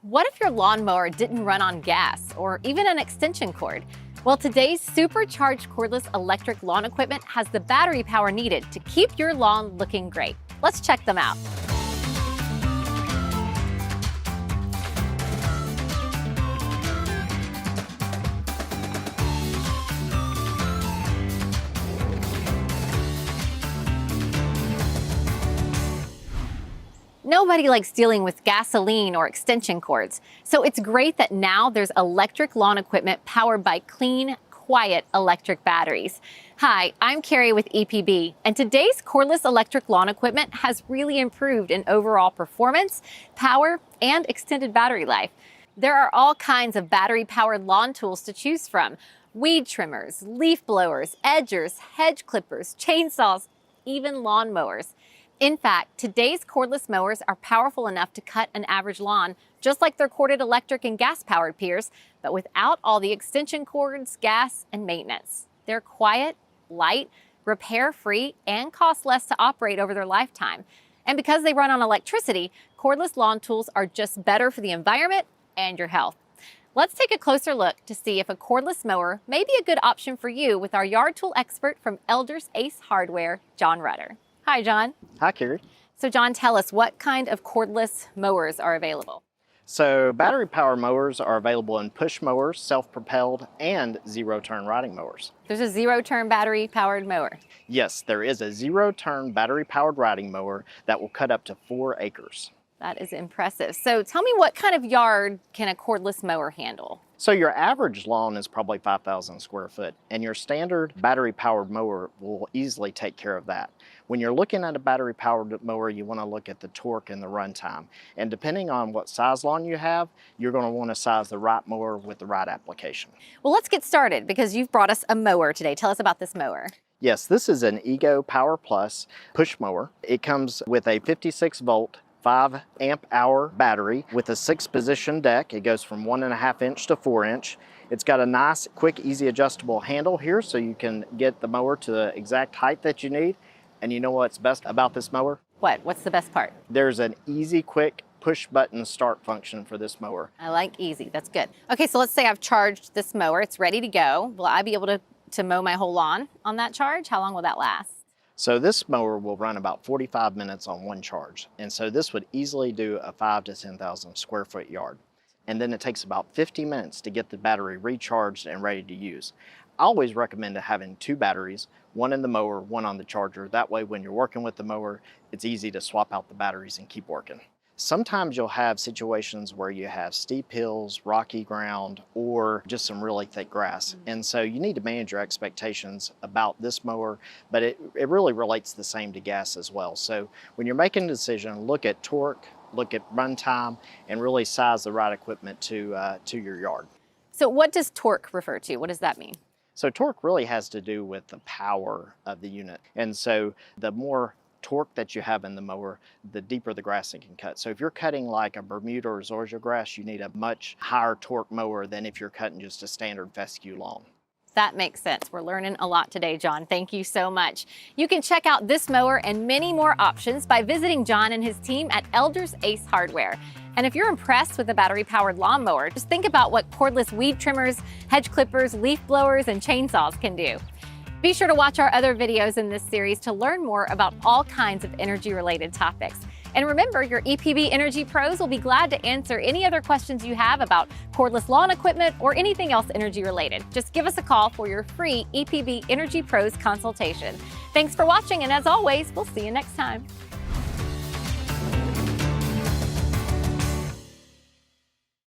What if your lawnmower didn't run on gas or even an extension cord? Well, today's supercharged cordless electric lawn equipment has the battery power needed to keep your lawn looking great. Let's check them out. Nobody likes dealing with gasoline or extension cords, so it's great that now there's electric lawn equipment powered by clean, quiet electric batteries. Hi, I'm Carrie with EPB, and today's cordless electric lawn equipment has really improved in overall performance, power, and extended battery life. There are all kinds of battery-powered lawn tools to choose from: weed trimmers, leaf blowers, edgers, hedge clippers, chainsaws, even lawn mowers. In fact, today's cordless mowers are powerful enough to cut an average lawn, just like their corded electric and gas-powered peers, but without all the extension cords, gas, and maintenance. They're quiet, light, repair-free, and cost less to operate over their lifetime. And because they run on electricity, cordless lawn tools are just better for the environment and your health. Let's take a closer look to see if a cordless mower may be a good option for you with our yard tool expert from Elders Ace Hardware, John Rutter. Hi, John. Hi, Carrie. So, John, tell us, what kind of cordless mowers are available? So, battery-powered mowers are available in push mowers, self-propelled, and zero-turn riding mowers. There's a zero-turn battery-powered mower. Yes, there is a zero-turn battery-powered riding mower that will cut up to 4 acres. That is impressive. So tell me, what kind of yard can a cordless mower handle? So your average lawn is probably 5,000 square foot, and your standard battery-powered mower will easily take care of that. When you're looking at a battery-powered mower, you want to look at the torque and the runtime. And depending on what size lawn you have, you're going to want to size the right mower with the right application. Well, let's get started, because you've brought us a mower today. Tell us about this mower. Yes, this is an Ego Power Plus push mower. It comes with a 56-volt 5 amp hour battery with a 6-position deck. It goes from 1.5 inch to 4 inch. It's got a nice, quick, easy adjustable handle here so you can get the mower to the exact height that you need. And you know what's best about this mower? What? What's the best part? There's an easy, quick push button start function for this mower. I like easy. That's good. Okay, so let's say I've charged this mower. It's ready to go. Will I be able to mow my whole lawn on that charge? How long will that last? So this mower will run about 45 minutes on one charge. And so this would easily do a 5,000 to 10,000 square foot yard. And then it takes about 50 minutes to get the battery recharged and ready to use. I always recommend having 2 batteries, one in the mower, one on the charger. That way when you're working with the mower, it's easy to swap out the batteries and keep working. Sometimes you'll have situations where you have steep hills, rocky ground, or just some really thick grass. And so you need to manage your expectations about this mower, but it really relates the same to gas as well. So when you're making a decision, look at torque, look at runtime, and really size the right equipment to your yard. So what does torque refer to? What does that mean? So torque really has to do with the power of the unit. And so the more torque that you have in the mower, the deeper the grass it can cut. So if you're cutting like a Bermuda or Zoysia grass, you need a much higher torque mower than if you're cutting just a standard fescue lawn. That makes sense. We're learning a lot today, John. Thank you so much. You can check out this mower and many more options by visiting John and his team at Elders Ace Hardware. And if you're impressed with a battery-powered lawnmower, just think about what cordless weed trimmers, hedge clippers, leaf blowers, and chainsaws can do. Be sure to watch our other videos in this series to learn more about all kinds of energy-related topics. And remember, your EPB Energy Pros will be glad to answer any other questions you have about cordless lawn equipment or anything else energy-related. Just give us a call for your free EPB Energy Pros consultation. Thanks for watching, and as always, we'll see you next time.